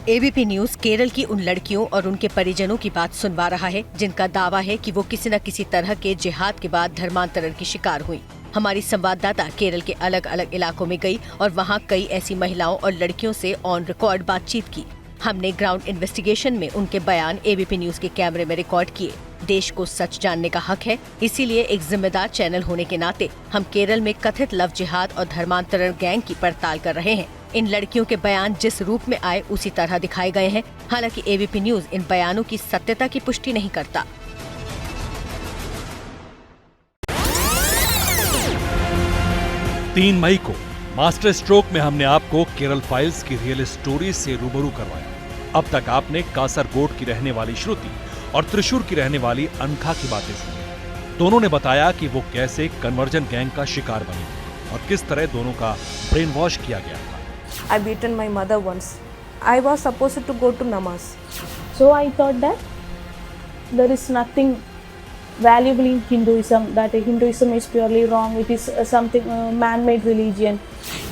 ABP news Kerala की उन लड़कियों और उनके परिजनों की बात सुनवा रहा है जिनका दावा है कि वो किसी न किसी तरह के जिहाद के बाद धर्मांतरण की शिकार हुई। हमारी संवाददाता केरल के अलग अलग इलाकों में गई और वहाँ कई ऐसी महिलाओं और लड़कियों से ऑन रिकॉर्ड बातचीत की। हमने ग्राउंड इन्वेस्टिगेशन में उनके बयान एबीपी न्यूज के कैमरे में रिकॉर्ड किए। देश को सच जानने का हक है, इसीलिए एक जिम्मेदार चैनल होने के नाते हम केरल में कथित लव जिहाद और धर्मांतरण गैंग की पड़ताल कर रहे हैं। इन लड़कियों के बयान जिस रूप में आए उसी तरह दिखाए गए हैं। हालांकि एबीपी न्यूज इन बयानों की सत्यता की पुष्टि नहीं करता। 3 मई को मास्टर स्ट्रोक में हमने आपको केरल फाइल्स की रियल स्टोरी से रूबरू करवाया। अब तक आपने कासरगोड की रहने वाली श्रुति और त्रिशूर की रहने वाली अनखा की बातें सुनी। दोनों ने बताया कि वो कैसे कन्वर्जन गैंग का शिकार बनी और किस तरह दोनों का ब्रेन वॉश किया गया था। I beaten my mother once. I was supposed to go to namaz. So I thought that there is nothing valuable in Hinduism, that Hinduism is purely wrong, it is something man-made religion.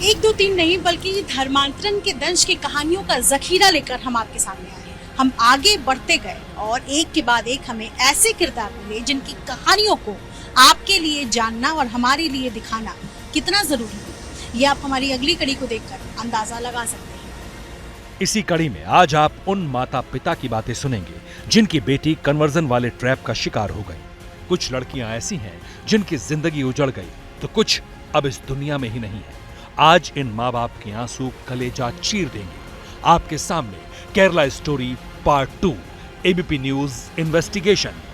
1 2 3 नहीं बल्कि धर्मांतरण के दंश की कहानियों का जखीरा लेकर हम आपके सामने आए। हम आगे बढ़ते गए और एक के बाद एक हमें ऐसे किरदार मिले जिनकी कहानियों को आपके लिए जानना और हमारे लिए दिखाना कितना जरूरी है, ये आप हमारी अगली कड़ी को देखकर अंदाजा लगा सकते हैं। इसी कड़ी में आज आप उन माता पिता की बातें सुनेंगे जिनकी बेटी कन्वर्जन वाले ट्रैप का शिकार हो गई। कुछ लड़कियां ऐसी हैं जिनकी जिंदगी उजड़ गई तो कुछ अब इस दुनिया में ही नहीं है। आज इन माँ बाप के आंसू कलेजा चीर देंगे। आपके सामने Kerala story part 2 ABP news investigation.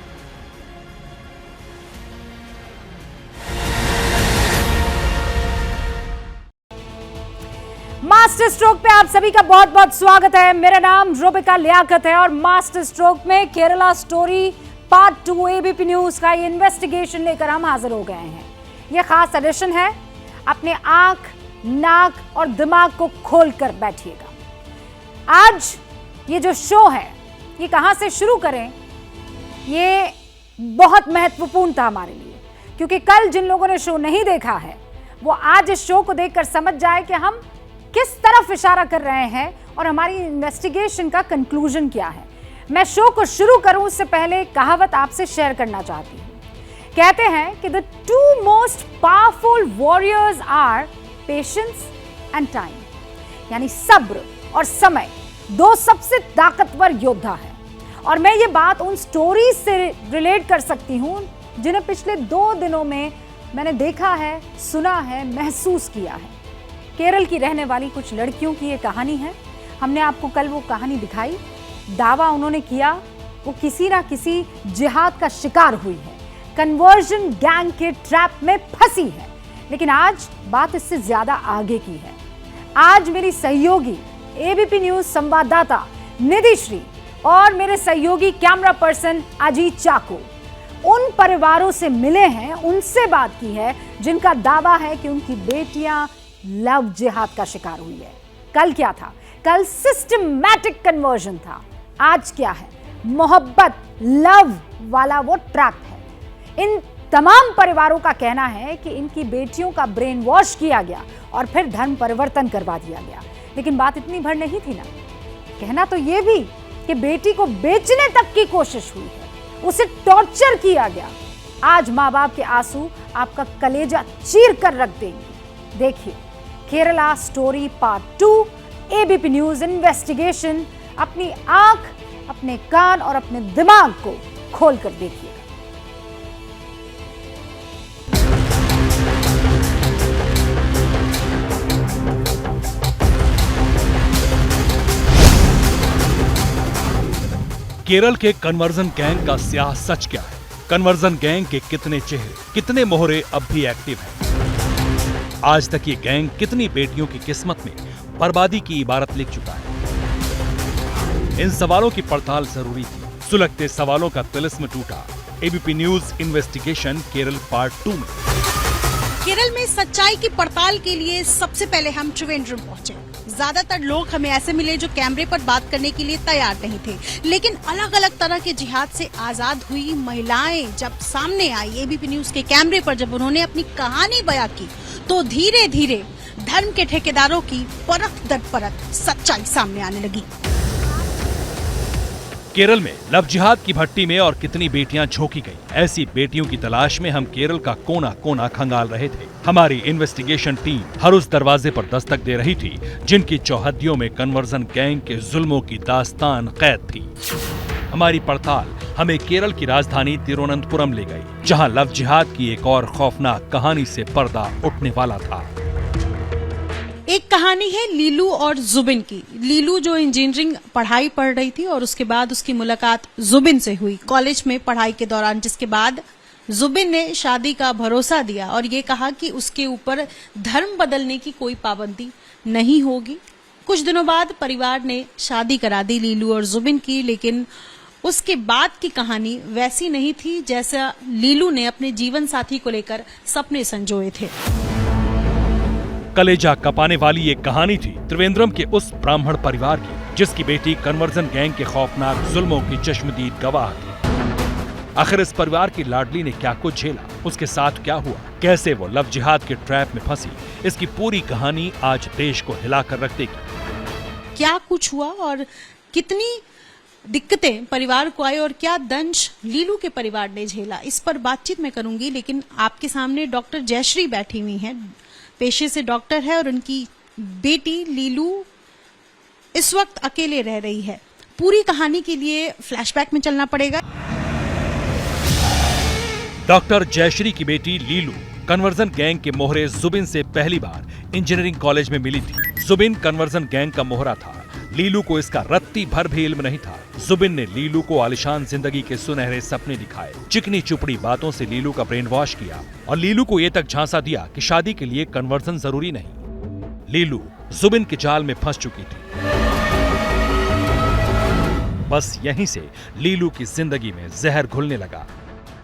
Master stroke पे आप सभी का बहुत बहुत स्वागत है। मेरा नाम रुबिका लियाकत है और मास्टर स्ट्रोक में Kerala story part 2 ABP news का इन्वेस्टिगेशन लेकर हम हाजिर हो गए हैं। यह खास एडिशन है। अपने आंख, नाक और दिमाग को खोल कर बैठिएगा। आज ये जो शो है ये कहां से शुरू करें, ये बहुत महत्वपूर्ण था हमारे लिए, क्योंकि कल जिन लोगों ने शो नहीं देखा है वो आज इस शो को देखकर समझ जाए कि हम किस तरफ इशारा कर रहे हैं और हमारी इन्वेस्टिगेशन का कंक्लूजन क्या है। मैं शो को शुरू करूं उससे पहले कहावत आपसे शेयर करना चाहती हूं। कहते हैं कि the 2 most powerful warriors are patience and time, यानी सब्र और समय 2 सबसे ताकतवर योद्धा हैं। और मैं ये बात उन स्टोरीज से रिलेट कर सकती हूं जिन्हें पिछले 2 दिनों में मैंने देखा है, सुना है, महसूस किया है। केरल की रहने वाली कुछ लड़कियों की ये कहानी है। हमने आपको कल वो कहानी दिखाई। दावा उन्होंने किया वो किसी ना किसी जिहाद का शिकार हुई है, कन्वर्जन गैंग के ट्रैप में फंसी है। लेकिन आज बात इससे ज्यादा आगे की है। आज मेरी सहयोगी एबीपी न्यूज संवाददाता निधि श्री और मेरे सहयोगी कैमरा पर्सन अजीत चाकू उन परिवारों से मिले हैं, उनसे बात की है जिनका दावा है कि उनकी बेटियां लव जिहाद का शिकार हुई है। कल क्या था? कल सिस्टमैटिक कन्वर्जन था। आज क्या है? मोहब्बत, लव वाला वो ट्रैप है। इन तमाम परिवारों का कहना है कि इनकी बेटियों का ब्रेन वॉश किया गया और फिर धर्म परिवर्तन करवा दिया गया। लेकिन बात इतनी भर नहीं थी ना। कहना तो ये भी कि बेटी को बेचने तक की कोशिश हुई है, उसे टॉर्चर किया गया। आज माँ बाप के आंसू आपका कलेजा चीर कर रख देंगे। देखिए Kerala story part 2 ABP news investigation. अपनी आंख, अपने कान और अपने दिमाग को खोल कर देखिए। केरल के कन्वर्जन गैंग का स्याह सच क्या है? कन्वर्जन गैंग के कितने चेहरे, कितने मोहरे अब भी एक्टिव हैं? आज तक ये गैंग कितनी बेटियों की किस्मत में बर्बादी की इबारत लिख चुका है? इन सवालों की पड़ताल जरूरी थी। सुलगते सवालों का तिलिस्म टूटा। ABP news investigation Kerala part 2 में। केरल में सच्चाई की पड़ताल के लिए सबसे पहले हम त्रिवेंद्रम पहुंचे। ज्यादातर लोग हमें ऐसे मिले जो कैमरे पर बात करने के लिए तैयार नहीं थे, लेकिन अलग अलग तरह के जिहाद से आजाद हुई महिलाएं जब सामने आई एबीपी न्यूज के कैमरे पर, जब उन्होंने अपनी कहानी बयां की तो धीरे धीरे धर्म के ठेकेदारों की परत दर परत सच्चाई सामने आने लगी। केरल में लव जिहाद की भट्टी में और कितनी बेटियां झोंकी गईं। ऐसी बेटियों की तलाश में हम केरल का कोना कोना खंगाल रहे थे। हमारी इन्वेस्टिगेशन टीम हर उस दरवाजे पर दस्तक दे रही थी जिनकी चौहद्दियों में कन्वर्जन गैंग के जुल्मों की दास्तान कैद थी। हमारी पड़ताल हमें केरल की राजधानी तिरुवनंतपुरम ले गई, जहां लव जिहाद की एक और खौफनाक कहानी से पर्दा उठने वाला था। एक कहानी है लीलू और जुबिन की। लीलू जो इंजीनियरिंग पढ़ाई पढ़ रही थी और उसके बाद उसकी मुलाकात जुबिन से हुई कॉलेज में पढ़ाई के दौरान, जिसके बाद जुबिन ने शादी का भरोसा दिया और ये कहा कि उसके ऊपर धर्म बदलने की कोई पाबंदी नहीं होगी। कुछ दिनों बाद परिवार ने शादी करा दी लीलू और जुबिन की, लेकिन उसके बाद की कहानी वैसी नहीं थी जैसा लीलू ने अपने जीवन साथी को लेकर सपने संजोए थे। कलेजा कपाने वाली ये कहानी थी त्रिवेंद्रम के उस ब्राह्मण परिवार की जिसकी बेटी कन्वर्जन गैंग के खौफनाक जुल्मों की चश्मदीद गवाह थी। आखिर इस परिवार की लाडली ने क्या कुछ झेला, उसके साथ क्या हुआ, कैसे वो लव जिहाद के ट्रैप में फंसी, इसकी पूरी कहानी आज देश को हिलाकर रख देगी। क्या कुछ हुआ और कितनी दिक्कतें परिवार को आई और क्या दंश लीलू के परिवार ने झेला, इस पर बातचीत मैं करूंगी। लेकिन आपके सामने डॉक्टर जयश्री बैठी हुई हैं, पेशे से डॉक्टर है और उनकी बेटी लीलू इस वक्त अकेले रह रही है। पूरी कहानी के लिए फ्लैशबैक में चलना पड़ेगा। डॉक्टर जयश्री की बेटी लीलू कन्वर्जन गैंग के मोहरे जुबिन से पहली बार इंजीनियरिंग कॉलेज में मिली थी। जुबिन कन्वर्जन गैंग का मोहरा था। लीलू को इसका रत्ती भर भी इल्म नहीं था। जुबिन ने लीलू को आलिशान जिंदगी के सुनहरे सपने दिखाए, चिकनी चुपड़ी बातों से लीलू का ब्रेन वॉश किया और लीलू को ये तक झांसा दिया कि शादी के लिए कन्वर्जन जरूरी नहीं। लीलू जुबिन के जाल में फंस चुकी थी। बस यहीं से लीलू की जिंदगी में जहर घुलने लगा।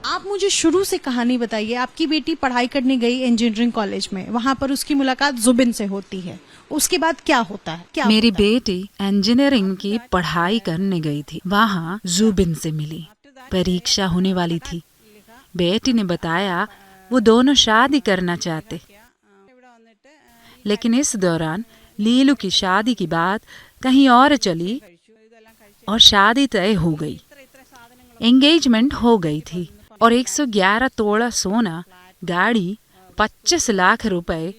आप मुझे शुरू से कहानी बताइए। आपकी बेटी पढ़ाई करने गई इंजीनियरिंग कॉलेज में, वहां पर उसकी मुलाकात जुबिन से होती है, उसके बाद क्या होता है? मेरी बेटी इंजीनियरिंग की पढ़ाई करने गई थी, वहाँ जुबिन से मिली। परीक्षा होने वाली थी। बेटी ने बताया वो दोनों शादी करना चाहते, लेकिन इस दौरान लीलू की शादी की बात कहीं और चली और शादी तय हो गई। एंगेजमेंट हो गई थी और 111 तोला सोना, गाड़ी, 25 लाख रुपए,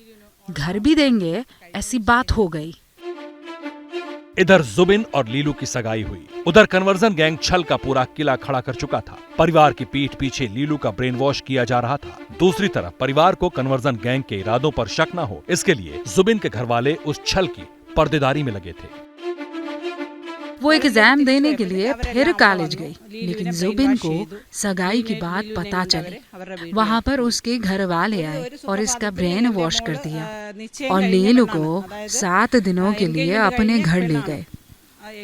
घर भी देंगे, ऐसी बात हो गई। इधर जुबिन और लीलू की सगाई हुई, उधर कन्वर्जन गैंग छल का पूरा किला खड़ा कर चुका था। परिवार की पीठ पीछे लीलू का ब्रेन वॉश किया जा रहा था। दूसरी तरफ परिवार को कन्वर्जन गैंग के इरादों पर शक न हो, इसके लिए जुबिन के घरवाले उस छल की पर्देदारी में लगे थे। वो एग्जाम देने के लिए फिर कॉलेज गई, लेकिन जुबिन को सगाई की बात पता चली। वहाँ पर उसके घर वाले आए और इसका ब्रेन वॉश कर दिया और लीलू को 7 दिनों के लिए अपने घर ले गए।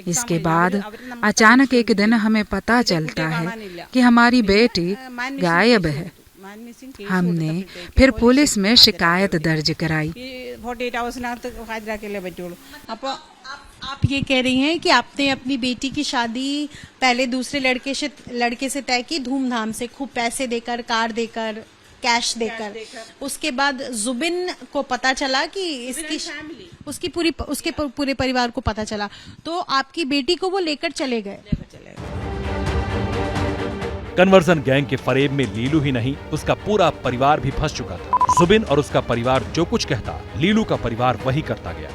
इसके बाद अचानक एक दिन हमें पता चलता है कि हमारी बेटी गायब है। हमने फिर पुलिस में शिकायत दर्ज कराई। आप ये कह रही हैं कि आपने अपनी बेटी की शादी पहले दूसरे लड़के से तय की, धूमधाम से, खूब पैसे देकर, कार देकर, कैश देकर। उसके बाद जुबिन को पता चला कि उसके पूरे परिवार को पता चला, तो आपकी बेटी को वो लेकर चले गए। कन्वर्जन गैंग के फरेब में लीलू ही नहीं, उसका पूरा परिवार भी फंस चुका था। जुबिन और उसका परिवार जो कुछ कहता, लीलू का परिवार वही करता गया।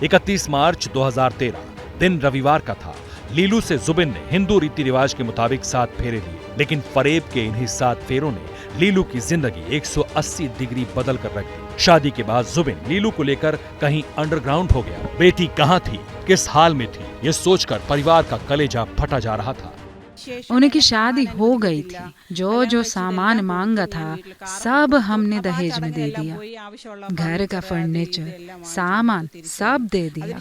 31 मार्च 2013 दिन रविवार का था। लीलू से जुबिन ने हिंदू रीति रिवाज के मुताबिक 7 फेरे लिए, लेकिन फरेब के इन्हीं 7 फेरों ने लीलू की जिंदगी 180 डिग्री बदल कर रख दी। शादी के बाद जुबिन लीलू को लेकर कहीं अंडरग्राउंड हो गया। बेटी कहाँ थी, किस हाल में थी, ये सोचकर परिवार का कलेजा फटा जा रहा था। उनकी शादी हो गई थी। जो सामान मांगा था सब हमने दहेज में दे दिया। घर का फर्नीचर, सामान सब दे दिया।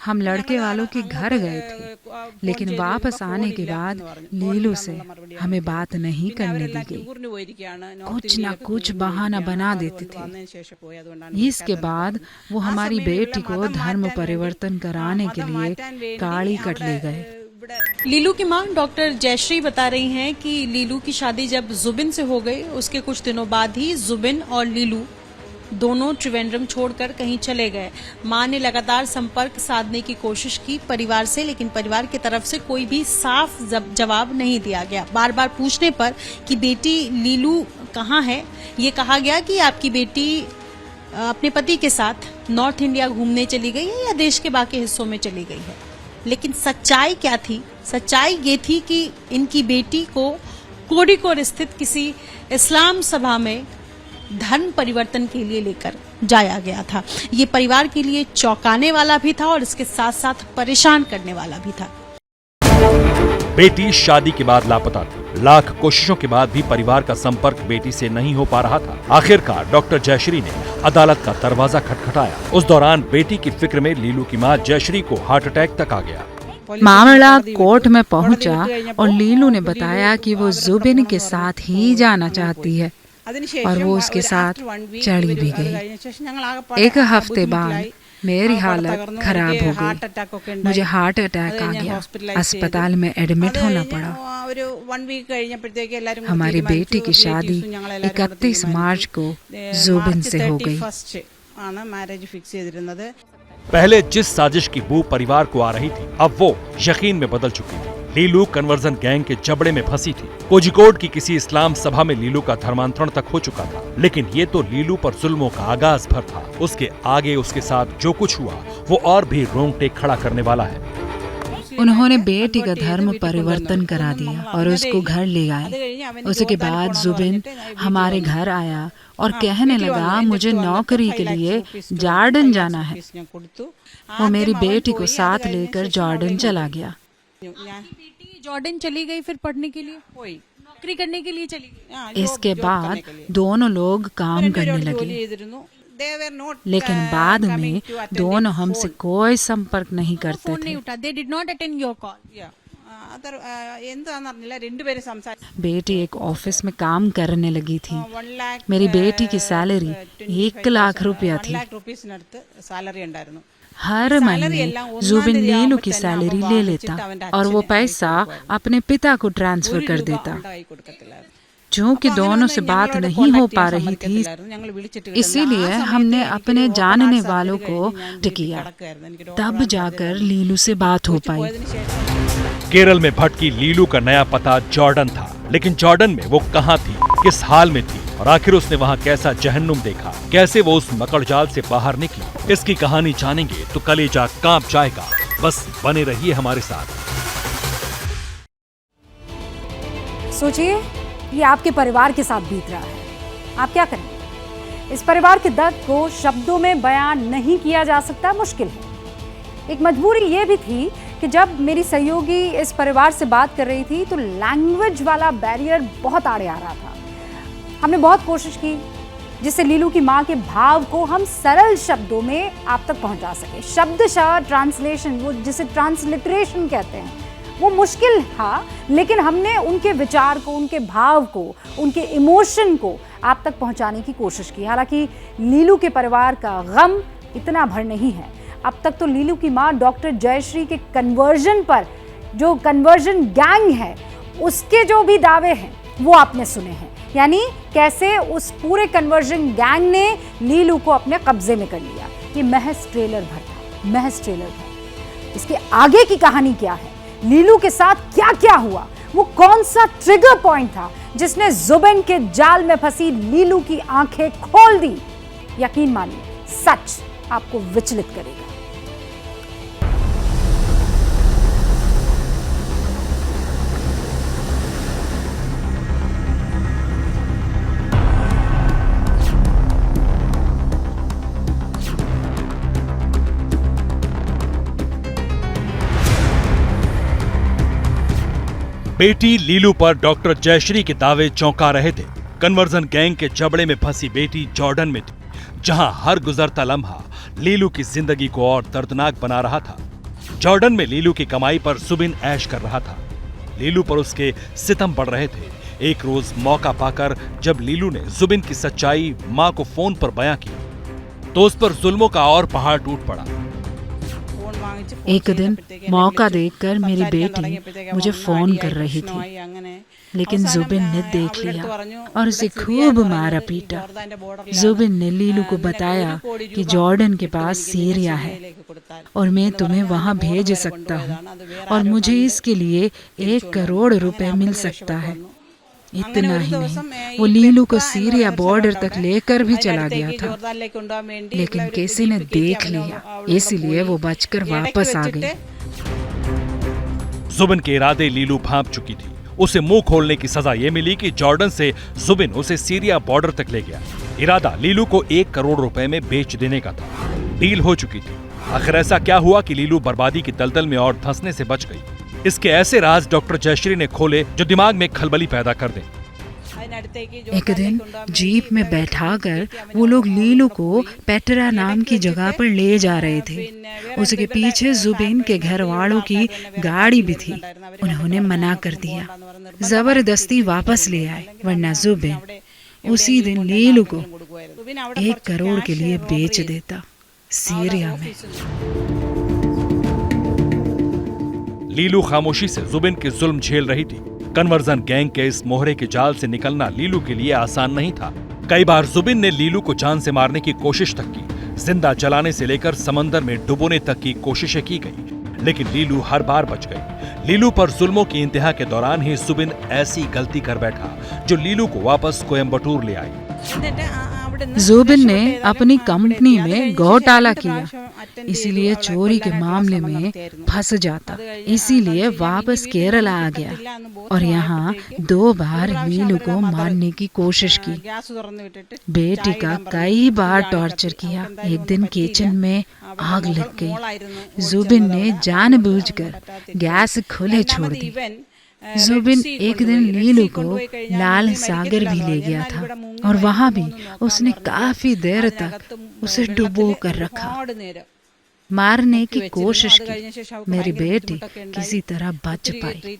हम लड़के वालों के घर गए थे, लेकिन वापस आने के बाद लीलू से हमें बात नहीं करने दी गई। कुछ ना कुछ बहाना बना देते थे। इसके बाद वो हमारी बेटी को धर्म परिवर्तन कराने के लिए काली कट ले गए। लीलू की मां डॉक्टर जयश्री बता रही हैं कि लीलू की शादी जब जुबिन से हो गई, उसके कुछ दिनों बाद ही जुबिन और लीलू दोनों त्रिवेंद्रम छोड़कर कहीं चले गए। मां ने लगातार संपर्क साधने की कोशिश की परिवार से, लेकिन परिवार की तरफ से कोई भी साफ जवाब नहीं दिया गया। बार बार पूछने पर कि बेटी लीलू कहाँ है, ये कहा गया कि आपकी बेटी अपने पति के साथ नॉर्थ इंडिया घूमने चली गई है या देश के बाकी हिस्सों में चली गई है। लेकिन सच्चाई क्या थी? सच्चाई ये थी कि इनकी बेटी को कोड़िकोड स्थित किसी इस्लाम सभा में धर्म परिवर्तन के लिए लेकर जाया गया था। ये परिवार के लिए चौंकाने वाला भी था और इसके साथ साथ परेशान करने वाला भी था। बेटी शादी के बाद लापता थी। लाख कोशिशों के बाद भी परिवार का संपर्क बेटी से नहीं हो पा रहा था। आखिरकार डॉक्टर जयश्री ने अदालत का दरवाजा खटखटाया। उस दौरान बेटी की फिक्र में लीलू की मां जयश्री को हार्ट अटैक तक आ गया। मामला कोर्ट में पहुंचा और लीलू ने बताया कि वो जुबिन के साथ ही जाना चाहती है और वो उसके साथ चली भी गई। एक हफ्ते बाद मेरी हालत खराब हो गई। मुझे हार्ट अटैक आ गया। अस्पताल में एडमिट होना पड़ा। हमारी बेटी की शादी 31 मार्च को जुबिन से हो गई। पहले जिस साजिश की बू परिवार को आ रही थी, अब वो यकीन में बदल चुकी थी। लीलू कन्वर्जन गैंग के जबड़े में फंसी थी। कोझिकोड की किसी इस्लाम सभा में लीलू का धर्मांतरण तक हो चुका था। लेकिन ये तो लीलू पर जुल्मों का आगाज भर था। उसके आगे उसके साथ जो कुछ हुआ वो और भी रोंगटे खड़ा करने वाला है। उन्होंने बेटी का धर्म परिवर्तन करा दिया और उसको घर ले आए। उसके बाद जुबिन हमारे घर आया और कहने लगा मुझे नौकरी के लिए जॉर्डन जाना है। वो मेरी बेटी को साथ लेकर जॉर्डन चला गया। बेटी जॉर्डन चली गई फिर पढ़ने के लिए, नौकरी करने के लिए चली गई। इसके बाद दोनों लोग काम करने लगे, लेकिन बाद में दोनों हमसे कोई संपर्क नहीं करते थे। They did not attend your call. बेटी एक ऑफिस में काम करने लगी थी। मेरी बेटी की सैलरी 1 लाख रुपया थी। हर महीने जुबिन लीलू की सैलरी ले लेता और वो पैसा अपने पिता को ट्रांसफर कर देता। चूँकि दोनों से बात नहीं हो पा रही थी, इसीलिए हमने अपने जानने वालों को किया। तब जाकर लीलू से बात हो पाई। केरल में भटकी लीलू का नया पता जॉर्डन था। लेकिन जॉर्डन में वो कहाँ थी, किस हाल में थी और आखिर उसने वहाँ कैसा जहन्नुम देखा, कैसे वो उस मकड़जाल से बाहर निकली, इसकी कहानी जानेंगे तो कलेजा कांप जाएगा। बस बने रहिए हमारे साथ। सोचिए ये आपके परिवार के साथ बीत रहा है, आप क्या करें? इस परिवार के दर्द को शब्दों में बयान नहीं किया जा सकता, मुश्किल है। एक मजबूरी ये भी थी कि जब मेरी सहयोगी इस परिवार से बात कर रही थी तो लैंग्वेज वाला बैरियर बहुत आड़े आ रहा था। हमने बहुत कोशिश की जिससे लीलू की माँ के भाव को हम सरल शब्दों में आप तक पहुंचा सके। शब्दशः ट्रांसलेशन, वो जिसे ट्रांसलिटरेशन कहते हैं, वो मुश्किल था, लेकिन हमने उनके विचार को, उनके भाव को, उनके इमोशन को आप तक पहुंचाने की कोशिश की। हालांकि लीलू के परिवार का गम इतना भर नहीं है। अब तक तो लीलू की माँ डॉक्टर जयश्री के कन्वर्जन पर, जो कन्वर्जन गैंग है, उसके जो भी दावे हैं वो आपने सुने हैं। यानी कैसे उस पूरे कन्वर्जन गैंग ने लीलू को अपने कब्जे में कर लिया। ये महज ट्रेलर भर था, महज ट्रेलर भर। इसके आगे की कहानी क्या है, लीलू के साथ क्या क्या हुआ, वो कौन सा ट्रिगर पॉइंट था जिसने जुबिन के जाल में फंसी लीलू की आंखें खोल दी, यकीन मानिए सच आपको विचलित करेगा। बेटी लीलू पर डॉक्टर जयश्री के दावे चौंका रहे थे। कन्वर्जन गैंग के जबड़े में फंसी बेटी जॉर्डन में थी, जहां हर गुजरता लम्हा लीलू की जिंदगी को और दर्दनाक बना रहा था। जॉर्डन में लीलू की कमाई पर जुबिन ऐश कर रहा था। लीलू पर उसके सितम बढ़ रहे थे। एक रोज मौका पाकर जब लीलू ने जुबिन की सच्चाई मां को फोन पर बयां की तो उस पर जुल्मों का और पहाड़ टूट पड़ा। एक दिन मौका देखकर मेरी बेटी मुझे फोन कर रही थी, लेकिन जुबिन ने देख लिया और उसे खूब मारा पीटा। जुबिन ने लीलू को बताया कि जॉर्डन के पास सीरिया है और मैं तुम्हें वहां भेज सकता हूं और मुझे इसके लिए 1 करोड़ रुपए मिल सकता है। इतना ही नहीं, वो लीलू को सीरिया बॉर्डर तक लेकर भी चला गया था, लेकिन किसी ने देख लिया, इसलिए वो बचकर वापस आ गई। जुबिन के इरादे लीलू भांप चुकी थी। उसे मुंह खोलने की सजा ये मिली कि जॉर्डन से जुबिन उसे सीरिया बॉर्डर तक ले गया। इरादा लीलू को 1 करोड़ रुपए में बेच देने का था। डील हो चुकी थी। आखिर ऐसा क्या हुआ कि लीलू बर्बादी की दलदल में और धंसने से बच गई? इसके ऐसे राज डॉक्टर जयश्री ने खोले जो दिमाग में खलबली पैदा कर दें। एक दिन जीप में बैठाकर वो लोग लीलू को पेट्रा नाम की जगह पर ले जा रहे थे। उसके पीछे जुबिन के घर वालों की गाड़ी भी थी। उन्होंने मना कर दिया, जबरदस्ती वापस ले आए, वरना जुबिन उसी दिन लीलू को 1 करोड़ के लिए बेच देता सीरिया में। लीलू खामोशी से जुबिन के जुल्म झेल रही थी। कन्वर्जन गैंग के इस मोहरे के जाल से निकलना लीलू के लिए आसान नहीं था। कई बार जुबिन ने लीलू को जान से मारने की कोशिश तक की। जिंदा जलाने से लेकर समंदर में डुबोने तक की कोशिशें की गई, लेकिन लीलू हर बार बच गई। लीलू पर जुल्मों की इंतहा के दौरान ही जुबिन ऐसी गलती कर बैठा जो लीलू को वापस कोयम्बटूर ले आई। जुबिन ने अपनी कंपनी में घोटाला किया, इसीलिए चोरी के मामले में फंस जाता। इसीलिए वापस केरला आ गया और यहाँ 2 बार लीलू को मारने की कोशिश की। बेटी का कई बार टॉर्चर किया। एक दिन किचन में आग लग गई। जुबिन ने जानबूझकर गैस खुले छोड़ दी। जुबिन एक दिन लीलू को लाल सागर भी ले गया था और वहाँ भी उसने काफी देर तक उसे डुबो कर रखा। मारने की कोशिश की। मेरी बेटी किसी तरह बच पाई।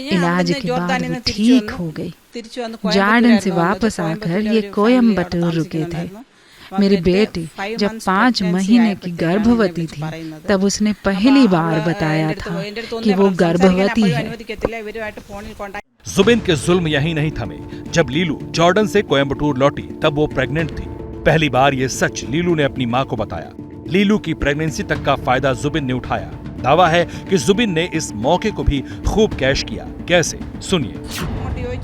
इलाज के बाद वो ठीक हो गई। जॉर्डन से वापस आकर ये कोयम्बटूर रुके थे। मेरी बेटी जब 5 महीने की गर्भवती थी, तब उसने पहली बार बताया था कि वो गर्भवती है। जुबिन के जुल्म यही नहीं थमे। जब लीलू जॉर्डन से कोयम्बटूर लौटी तब वो प्रेग्नेंट थी। पहली बार ये सच लीलू ने अपनी मां को बताया। लीलू की प्रेगनेंसी तक का फायदा जुबिन ने उठाया। दावा है कि जुबिन ने इस मौके को भी खूब कैश किया। कैसे, सुनिए।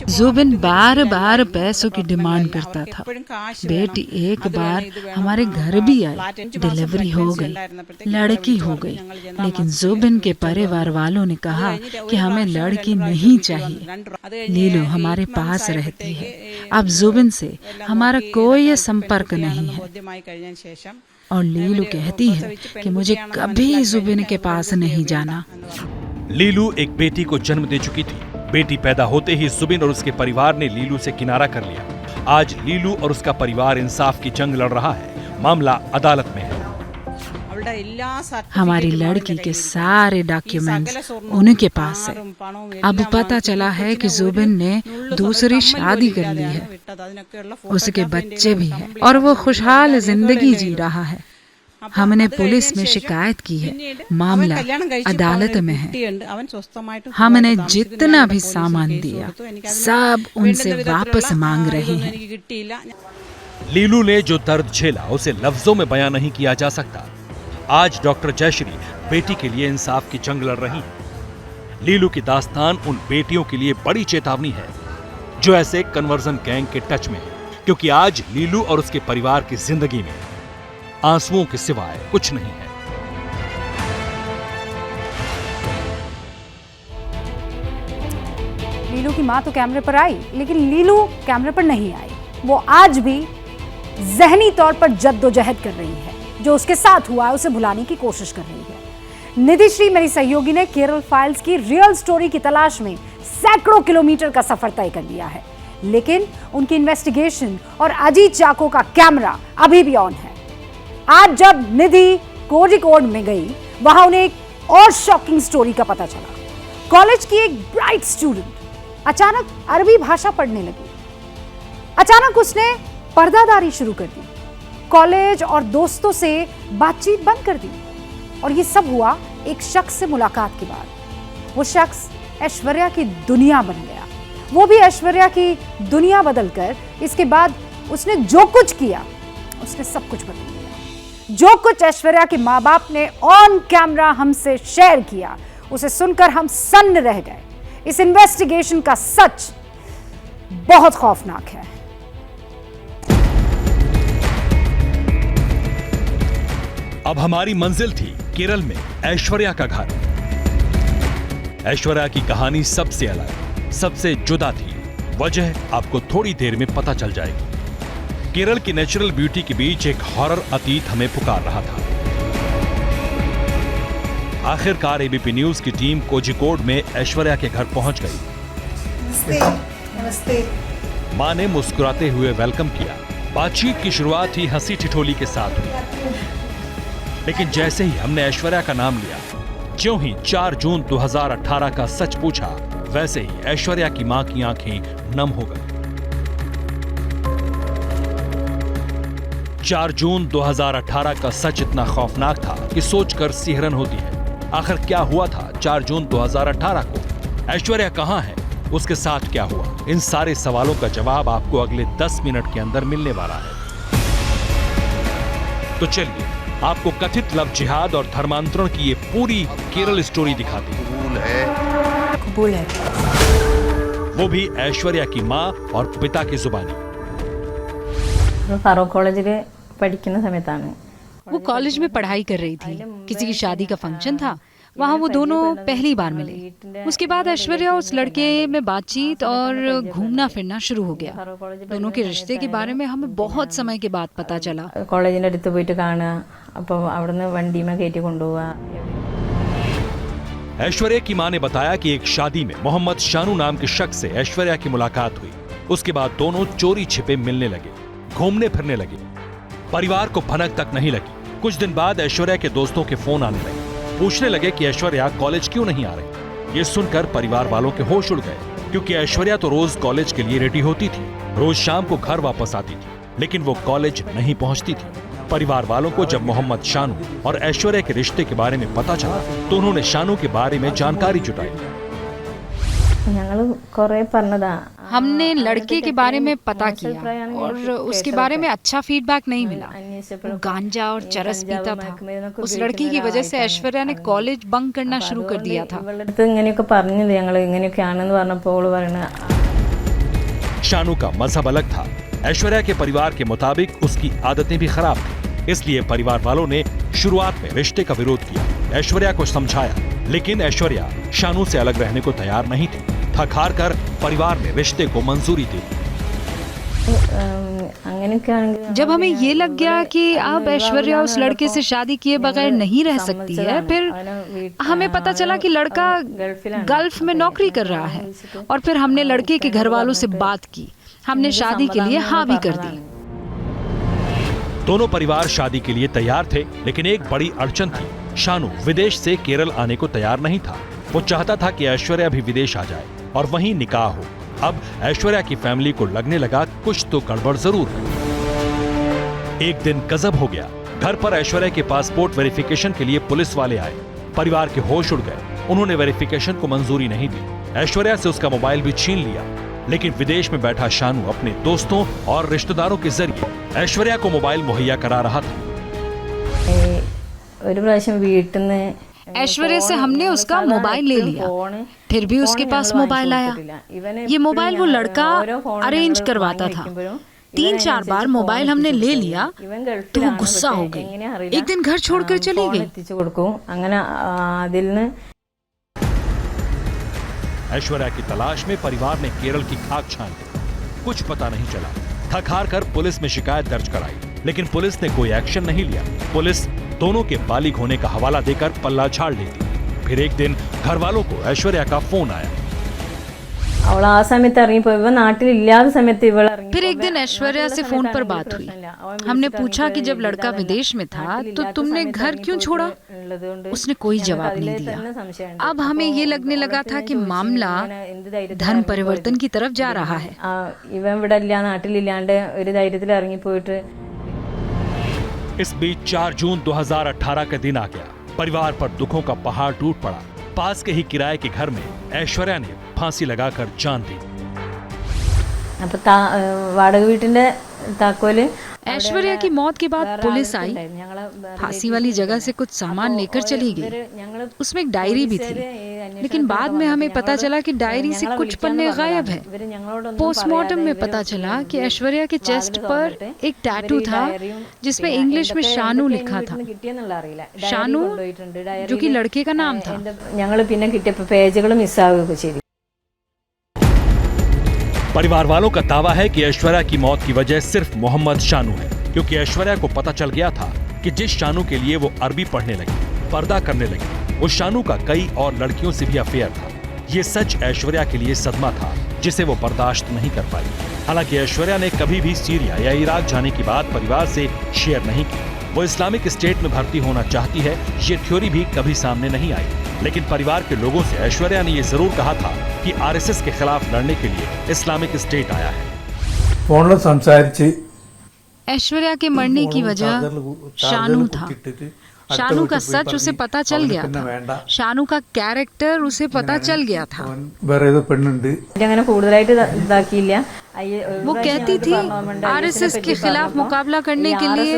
जुबिन बार बार पैसों की डिमांड करता था। बेटी एक बार हमारे घर भी आई। डिलीवरी हो गई, लड़की हो गई, लेकिन जुबिन के परिवार वालों ने कहा कि हमें लड़की नहीं चाहिए। लीलू हमारे पास रहती है। अब जुबिन से हमारा कोई संपर्क नहीं है और लीलू कहती है कि मुझे कभी जुबिन के पास नहीं जाना। लीलू एक बेटी को जन्म दे चुकी थी। बेटी पैदा होते ही जुबिन और उसके परिवार ने लीलू से किनारा कर लिया। आज लीलू और उसका परिवार इंसाफ की जंग लड़ रहा है। मामला अदालत में है। हमारी लड़की के सारे डॉक्यूमेंट्स उनके पास है। अब पता चला है कि जुबिन ने दूसरी शादी कर ली है। उसके बच्चे भी हैं और वो खुशहाल जिंदगी जी रहा है। हमने पुलिस में शिकायत की है। मामला अदालत में है। हमने जितना भी सामान दिया सब उनसे वापस मांग रहे हैं। लीलू ने जो दर्द झेला उसे लफ्जों में बयां नहीं किया जा सकता। आज डॉक्टर जयश्री बेटी के लिए इंसाफ की जंग लड़ रही है। लीलू की दास्तान उन बेटियों के लिए बड़ी चेतावनी है जो ऐसे कन्वर्जन गैंग के टच में है, क्योंकि आज लीलू और उसके परिवार की जिंदगी में आंसुओं के सिवाय कुछ नहीं है। लीलू की मां तो कैमरे पर आई, लेकिन लीलू कैमरे पर नहीं आई। वो आज भी जहनी तौर पर जद्दोजहद कर रही है। जो उसके साथ हुआ है उसे भुलाने की कोशिश कर रही है। निधि श्री मेरी सहयोगी ने केरल फाइल्स की रियल स्टोरी की तलाश में सैकड़ों किलोमीटर का सफर तय कर लिया है, लेकिन उनकी इन्वेस्टिगेशन और अजीत चाको का कैमरा अभी भी ऑन है। आज जब निधि कोझिकोड में गई, वहां उन्हें एक और शॉकिंग स्टोरी का पता चला। कॉलेज की एक ब्राइट स्टूडेंट अचानक अरबी भाषा पढ़ने लगी। अचानक उसने पर्दादारी शुरू कर दी। कॉलेज और दोस्तों से बातचीत बंद कर दी। और ये सब हुआ एक शख्स से मुलाकात के बाद। वो शख्स ऐश्वर्या की दुनिया बन गया। वो भी ऐश्वर्या की दुनिया बदलकर इसके बाद उसने जो कुछ किया उसने सब कुछ बदल दिया। जो कुछ ऐश्वर्या के माँ बाप ने ऑन कैमरा हमसे शेयर किया उसे सुनकर हम सन्न रह गए। इस इन्वेस्टिगेशन का सच बहुत खौफनाक है। अब हमारी मंजिल थी केरल में ऐश्वर्या का घर। ऐश्वर्या की कहानी सबसे अलग, सबसे जुदा थी। वजह आपको थोड़ी देर में पता चल जाएगी। केरल की नेचुरल ब्यूटी के बीच एक हॉरर अतीत हमें पुकार रहा था। आखिरकार एबीपी न्यूज की टीम कोझिकोड में ऐश्वर्या के घर पहुंच गई। नमस्ते। नमस्ते। मां ने मुस्कुराते हुए वेलकम किया। बातचीत की शुरुआत ही हंसी ठिठोली के साथ हुई, लेकिन जैसे ही हमने ऐश्वर्या का नाम लिया, ज्यों ही 4 जून 2018 का सच पूछा, वैसे ही ऐश्वर्या की मां की आंखें नम हो गई। 4 जून 2018 का सच इतना खौफनाक था कि सोचकर सिहरन होती है। आखिर क्या हुआ था 4 जून 2018 को? ऐश्वर्या कहां है? उसके साथ क्या हुआ? इन सारे सवालों का जवाब आपको अगले 10 मिनट के अंदर मिलने वाला है। तो चलिए आपको कथित लव जिहाद और धर्मांतरण की ये पूरी केरल स्टोरी दिखाती है। कबूल है। वो भी ऐश्वर्या की माँ और पिता की जुबानी। ഫറൂഖ് കോളേജിൽ പഠിക്കുന്ന സമയത്താണ് वो कॉलेज में पढ़ाई कर रही थी। किसी की शादी का फंक्शन था, वहाँ वो दोनों पहली बार मिले। उसके बाद ऐश्वर्या उस लड़के में बातचीत और घूमना फिरना शुरू हो गया। दोनों के रिश्ते के बारे में हमें बहुत समय के बाद पता चला। കോളേജിന്റെ അടുത്ത് പോയിട്ട് കാണുക, അപ്പോൾ അവിടുന്ന് വണ്ടിമേ കയറ്റി കൊണ്ടുപോവുക। ऐश्वर्या की मां ने बताया कि एक शादी में मोहम्मद शानू नाम के शख्स से ऐश्वर्या की मुलाकात हुई। उसके बाद दोनों चोरी छिपे मिलने लगे, घूमने फिरने लगे। परिवार को भनक तक नहीं लगी। कुछ दिन बाद ऐश्वर्या के दोस्तों के फोन आने लगे, पूछने लगे कि ऐश्वर्या कॉलेज क्यों नहीं आ रही। ये सुनकर परिवार वालों के होश उड़ गए, क्योंकि ऐश्वर्या तो रोज कॉलेज के लिए रेडी होती थी, रोज शाम को घर वापस आती थी, लेकिन वो कॉलेज नहीं पहुंचती थी। परिवार वालों को जब मोहम्मद शानू और ऐश्वर्या के रिश्ते के बारे में पता चला तो उन्होंने शानू के बारे में जानकारी जुटाई। हमने लड़के के बारे में पता किया और उसके बारे में अच्छा फीडबैक नहीं मिला। वो गांजा और चरस पीता था। उस लड़की की वजह से ऐश्वर्या ने कॉलेज बंक करना शुरू कर दिया था। शानू का मजहब अलग था। ऐश्वर्या के परिवार के मुताबिक उसकी आदतें भी खराब थी, इसलिए परिवार वालों ने शुरुआत में रिश्ते का विरोध किया। ऐश्वर्या को समझाया, लेकिन ऐश्वर्या शानू से अलग रहने को तैयार नहीं थी। थक हार कर परिवार ने रिश्ते को मंजूरी दी। जब हमें ये लग गया कि अब ऐश्वर्या उस लड़के से शादी किए बगैर नहीं रह सकती है, फिर हमें पता चला कि लड़का गल्फ में नौकरी कर रहा है, और फिर हमने लड़के के घर वालों से बात की। हमने शादी के लिए हाँ भी कर दी। दोनों परिवार शादी के लिए तैयार थे, लेकिन एक बड़ी अड़चन थी। शानू विदेश से केरल आने को तैयार नहीं था। वो चाहता था कि ऐश्वर्या भी विदेश आ जाए और वहीं निकाह हो। अब ऐश्वर्या की फैमिली को लगने लगा कुछ तो गड़बड़ जरूर है। एक दिन गजब हो गया। घर पर ऐश्वर्या के पासपोर्ट वेरिफिकेशन के लिए पुलिस वाले आए। परिवार के होश उड़ गए। उन्होंने वेरिफिकेशन को मंजूरी नहीं दी। ऐश्वर्या से उसका मोबाइल भी छीन लिया, लेकिन विदेश में बैठा शानू अपने दोस्तों और रिश्तेदारों के जरिए ऐश्वर्या को मोबाइल मुहैया करा रहा था। ऐश्वर्या से हमने उसका मोबाइल ले लिया, फिर भी उसके पास मोबाइल आया। ये मोबाइल वो लड़का अरेंज करवाता था। 3-4 बार मोबाइल हमने ले लिया तो वो गुस्सा हो गई। एक दिन घर छोड़कर चली गई। ऐश्वर्या की तलाश में परिवार ने केरल की खाक छान ली। कुछ पता नहीं चला। थक हार कर पुलिस में शिकायत दर्ज कराई, लेकिन पुलिस ने कोई एक्शन नहीं लिया। पुलिस दोनों के बालिग होने का हवाला देकर पल्ला झाड़ लेती। फिर एक दिन घर वालों को ऐश्वर्या का फोन आया। फिर एक दिन ऐश्वर्या से फोन पर बात हुई। हमने पूछा कि जब लड़का विदेश में था तो तुमने घर क्यों छोड़ा? उसने कोई जवाब नहीं दिया। अब हमें ये लगने लगा था कि मामला धर्म परिवर्तन की तरफ जा रहा है। इस बीच 4 जून 2018 का दिन आ गया। परिवार पर दुखों का पहाड़ टूट पड़ा। पास के ही किराए के घर में ऐश्वर्या ने फांसी लगाकर जान दी। അപ്പോൾ വാടക വീട്ടിന്റെ താക്കോല് ऐश्वर्या की मौत के बाद पुलिस आई, फांसी वाली जगह से कुछ सामान लेकर चली गई। उसमें एक डायरी भी थी, लेकिन बाद में हमें पता चला कि डायरी से कुछ पन्ने गायब है। पोस्टमार्टम में पता चला कि ऐश्वर्या के चेस्ट पर एक टैटू था जिसमें इंग्लिश में शानू लिखा था। शानू जो कि लड़के का नाम था। ഞങ്ങൾ പിന്നെ കിട്ടിയപ്പോൾ പേജുകൾ മിസ്സാവുകയൊക്കെ ചെയ്തു। परिवार वालों का दावा है कि ऐश्वर्या की मौत की वजह सिर्फ मोहम्मद शानू है, क्योंकि ऐश्वर्या को पता चल गया था कि जिस शानू के लिए वो अरबी पढ़ने लगी, पर्दा करने लगी, उस शानू का कई और लड़कियों से भी अफेयर था। ये सच ऐश्वर्या के लिए सदमा था जिसे वो बर्दाश्त नहीं कर पाई। हालांकि ऐश्वर्या ने कभी भी सीरिया या इराक जाने की बात परिवार से शेयर नहीं की। वो इस्लामिक स्टेट में भर्ती होना चाहती है, ये थ्योरी भी कभी सामने नहीं आई। लेकिन परिवार के लोगों से ऐश्वर्या ने ये जरूर कहा था कि आरएसएस के खिलाफ लड़ने के लिए इस्लामिक स्टेट आया है। ऐश्वर्या के मरने की वजह शानू था। शानू का सच उसे पता चल गया था। शानू का कैरेक्टर उसे पता चल गया था। वो कहती थी आरएसएस के खिलाफ मुकाबला करने के लिए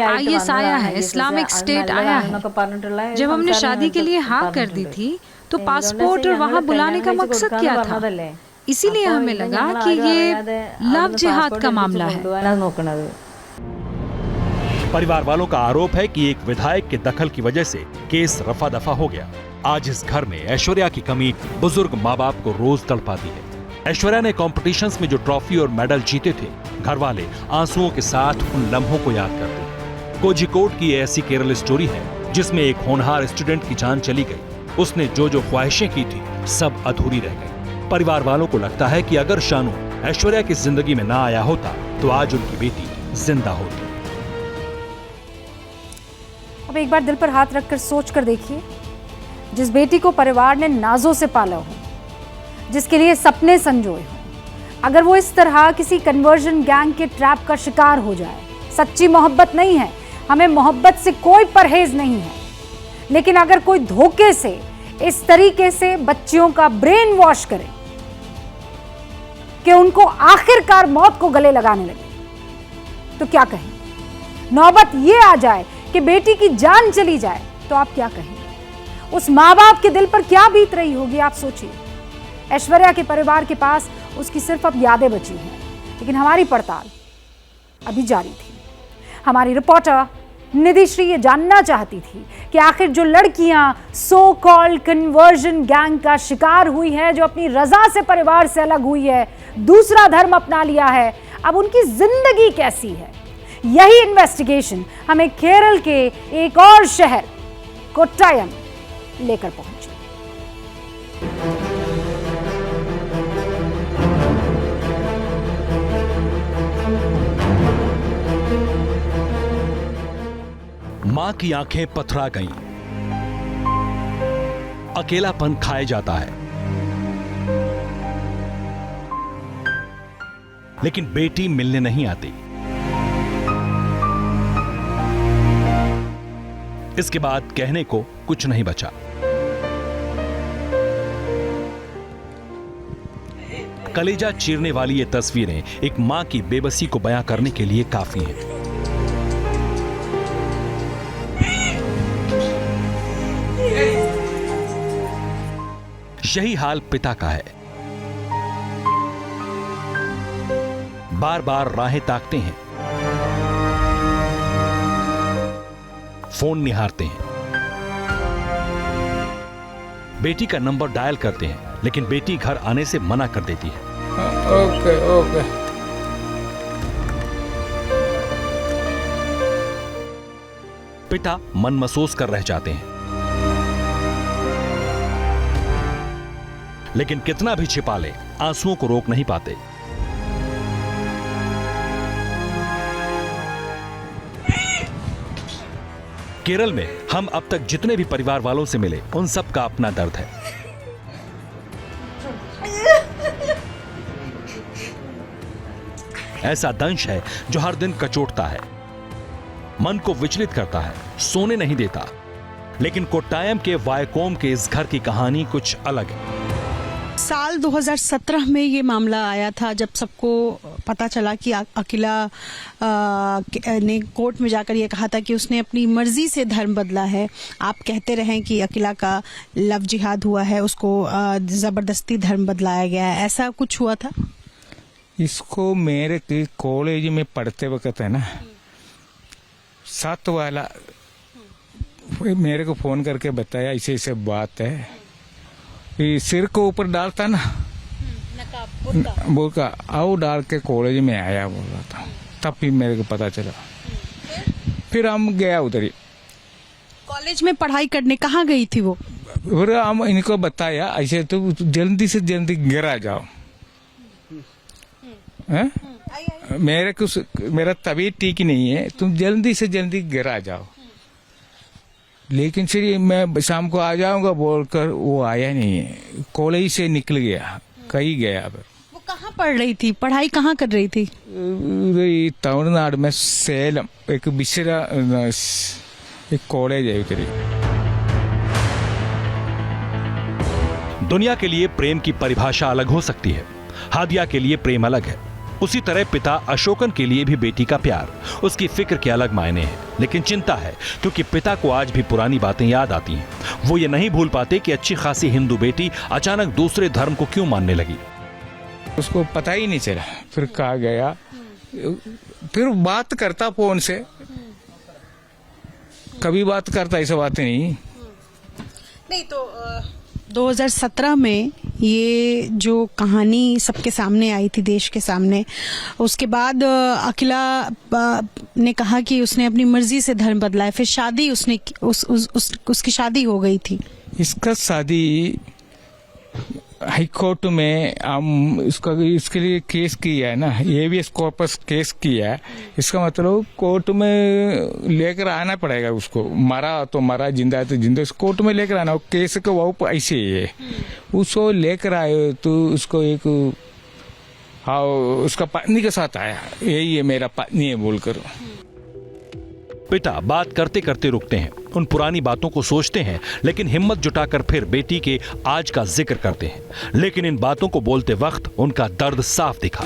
आईएस आया है, इस्लामिक स्टेट आया है। जब हमने शादी के लिए हाँ कर दी थी तो पासपोर्ट और वहाँ बुलाने का मकसद क्या था? इसीलिए हमें लगा कि ये लव जिहाद का मामला है। परिवार वालों का आरोप है कि एक विधायक के दखल की वजह से केस रफा दफा हो गया। आज इस घर में ऐश्वर्या की कमी बुजुर्ग माँ बाप को रोज तड़पाती है। ऐश्वर्या ने कॉम्पिटिशन्स में जो ट्रॉफी और मेडल जीते थे, घर वाले आंसुओं के साथ उन लम्हों को याद करते हैं। कोझिकोड की ऐसी केरल स्टोरी है जिसमें एक होनहार स्टूडेंट की जान चली गई। उसने जो जो ख्वाहिशें की थी सब अधूरी रह गई। परिवार वालों को लगता है कि अगर शानू ऐश्वर्या की जिंदगी में ना आया होता तो आज उनकी बेटी जिंदा होती। अब एक बार दिल पर हाथ रखकर सोच कर देखिए, जिस बेटी को परिवार ने नाजों से पाला हो, जिसके लिए सपने संजोए हो, अगर वो इस तरह किसी कन्वर्जन गैंग के ट्रैप का शिकार हो जाए। सच्ची मोहब्बत नहीं है, हमें मोहब्बत से कोई परहेज नहीं है, लेकिन अगर कोई धोखे से इस तरीके से बच्चियों का ब्रेन वॉश करे कि उनको आखिरकार मौत को गले लगाने लगे, तो क्या कहें? नौबत ये आ जाए कि बेटी की जान चली जाए तो आप क्या कहें? उस माँ बाप के दिल पर क्या बीत रही होगी, आप सोचिए। ऐश्वर्या के परिवार के पास उसकी सिर्फ अब यादें बची हैं, लेकिन हमारी पड़ताल अभी जारी थी। हमारी रिपोर्टर निधि श्री ये जानना चाहती थी कि आखिर जो लड़कियां सो कॉल्ड कन्वर्जन गैंग का शिकार हुई है, जो अपनी रजा से परिवार से अलग हुई है, दूसरा धर्म अपना लिया है, अब उनकी जिंदगी कैसी है? यही इन्वेस्टिगेशन हमें केरल के एक और शहर कोट्टायम लेकर पहुंची। मां की आंखें पथरा गईं। अकेलापन खाए जाता है, लेकिन बेटी मिलने नहीं आती। इसके बाद कहने को कुछ नहीं बचा। कलेजा चीरने वाली ये तस्वीरें एक मां की बेबसी को बयां करने के लिए काफी हैं। यही हाल पिता का है। बार बार राहें ताकते हैं, फोन निहारते हैं, बेटी का नंबर डायल करते हैं, लेकिन बेटी घर आने से मना कर देती है। ओके। पिता मन महसूस कर रह जाते हैं, लेकिन कितना भी छिपा ले आंसुओं को रोक नहीं पाते। केरल में हम अब तक जितने भी परिवार वालों से मिले, उन सब का अपना दर्द है। ऐसा दंश है जो हर दिन कचोटता है, मन को विचलित करता है, सोने नहीं देता। लेकिन कोट्टायम के वायकोम के इस घर की कहानी कुछ अलग है। साल 2017 में ये मामला आया था, जब सबको पता चला कि अकिला ने कोर्ट में जाकर ये कहा था कि उसने अपनी मर्जी से धर्म बदला है। आप कहते रहे कि अकिला का लव जिहाद हुआ है, उसको जबरदस्ती धर्म बदलाया गया है, ऐसा कुछ हुआ था? इसको मेरे कॉलेज में पढ़ते वक्त है ना, साथ वाला मेरे को फोन करके बताया ऐसे ऐसे बात है, सिर को ऊपर डालता ना बुर्का, आओ डाल के कॉलेज में आया बोल रहा था, तब भी मेरे को पता चला। फिर हम गया उधर ही कॉलेज में पढ़ाई करने। कहाँ गई थी वो? फिर हम इनको बताया ऐसे तो जल्दी से जल्दी गिरा जाओ, है? मेरा तबीयत ठीक नहीं है, तुम जल्दी से जल्दी गिरा जाओ। लेकिन फिर मैं शाम को आ जाऊंगा बोलकर वो आया नहीं है, कॉलेज से निकल गया, कहीं गया। वो कहाँ पढ़ रही थी, पढ़ाई कहाँ कर रही थी? तमिलनाडु में सेलम एक बिसरा एक कॉलेज है उधर। दुनिया के लिए प्रेम की परिभाषा अलग हो सकती है, हादिया के लिए प्रेम अलग है। उसी तरह पिता अशोकन के लिए भी बेटी का प्यार, उसकी फिक्र के अलग मायने हैं। लेकिन चिंता है क्योंकि पिता को आज भी पुरानी बातें याद आती हैं। वो ये नहीं भूल पाते कि अच्छी खासी हिंदू बेटी अचानक दूसरे धर्म को क्यों मानने लगी। उसको पता ही नहीं चला, फिर कहा गया, फिर बात करता फोन से, कभी बात करता, ऐसा बातें नहीं। तो 2017 में ये जो कहानी सबके सामने आई थी, देश के सामने, उसके बाद अकिला ने कहा कि उसने अपनी मर्जी से धर्म बदला है। फिर शादी उसने उसकी शादी हो गई थी। इसका शादी हाई कोर्ट में हम इसके लिए केस किया है ना, एवियस कॉर्पस केस किया है। इसका मतलब कोर्ट में लेकर आना पड़ेगा उसको, मरा तो मरा, जिंदा है तो जिंदा, इस कोर्ट में लेकर आना। केस का वो ऐसे ही है, उसको लेकर आए तो उसको एक हाँ उसका पत्नी के साथ आया, यही है मेरा पत्नी है बोलकर। पिता बात करते करते रुकते हैं, उन पुरानी बातों को सोचते हैं, लेकिन हिम्मत जुटाकर फिर बेटी के आज का जिक्र करते हैं। लेकिन इन बातों को बोलते वक्त उनका दर्द साफ दिखा।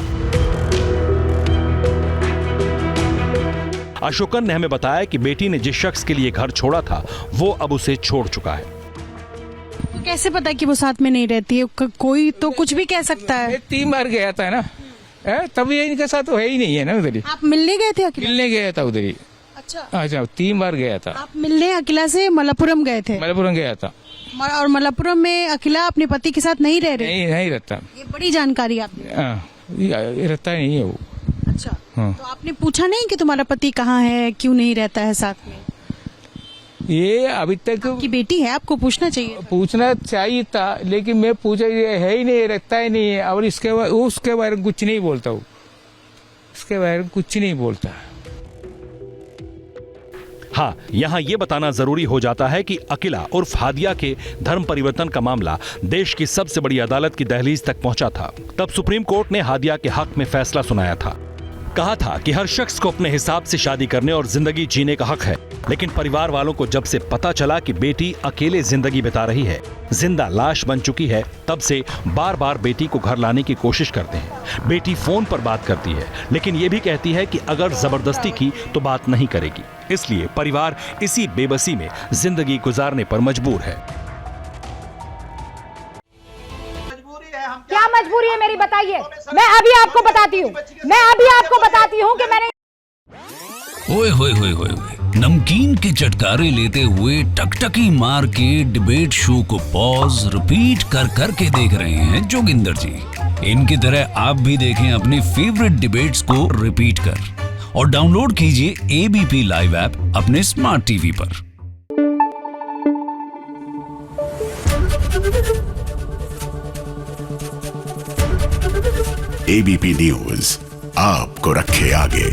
अशोकन ने हमें बताया कि बेटी ने जिस शख्स के लिए घर छोड़ा था वो अब उसे छोड़ चुका है। कैसे पता कि वो साथ में नहीं रहती है? कोई तो कुछ भी कह सकता है। 3 बार गया था ना, तभी इनके साथ तो है ही नहीं है ना उधर। आप मिलने गए थे? मिलने गया था उधर ही। अच्छा 3 बार गया था। आप मिलने अकिला से मलप्पुरम गए थे? मलप्पुरम गया था। और मलप्पुरम में अकिला अपने पति के साथ नहीं रह रही? नहीं रहता। ये बड़ी जानकारी आपने। रहता नहीं है वो। अच्छा तो आपने पूछा नहीं कि तुम्हारा पति कहाँ है, क्यों नहीं रहता है साथ में? ये अभी तक की बेटी है, आपको पूछना चाहिए। पूछना चाहिए था, लेकिन मैं पूछा है ही नहीं, रहता ही नहीं है। और उसके बारे में कुछ नहीं बोलता हूँ, इसके बारे में कुछ नहीं बोलता। हाँ, यहाँ ये बताना जरूरी हो जाता है कि अकिला उर्फ हादिया के धर्म परिवर्तन का मामला देश की सबसे बड़ी अदालत की दहलीज तक पहुंचा था। तब सुप्रीम कोर्ट ने हादिया के हक में फैसला सुनाया था। कहा था कि हर शख्स को अपने हिसाब से शादी करने और जिंदगी जीने का हक है। लेकिन परिवार वालों को जब से पता चला कि बेटी अकेले जिंदगी बिता रही है, जिंदा लाश बन चुकी है, तब से बार बार बेटी को घर लाने की कोशिश करते हैं। बेटी फोन पर बात करती है, लेकिन ये भी कहती है कि अगर जबरदस्ती की तो बात नहीं करेगी। इसलिए परिवार इसी बेबसी में जिंदगी गुजारने पर मजबूर है। क्या मजबूरी है मेरी, बताइए। मैं अभी आपको बताती हूँ, कि मैंने ओए होए होए होए, नमकीन के चटकारे लेते हुए टकटकी मार के डिबेट शो को पॉज रिपीट कर करके देख रहे हैं जोगिंदर जी। इनकी तरह आप भी देखें अपनी फेवरेट डिबेट्स को रिपीट कर, और डाउनलोड कीजिए एबीपी लाइव ऐप अपने स्मार्ट टीवी पर। एबीपी न्यूज आपको रखे आगे।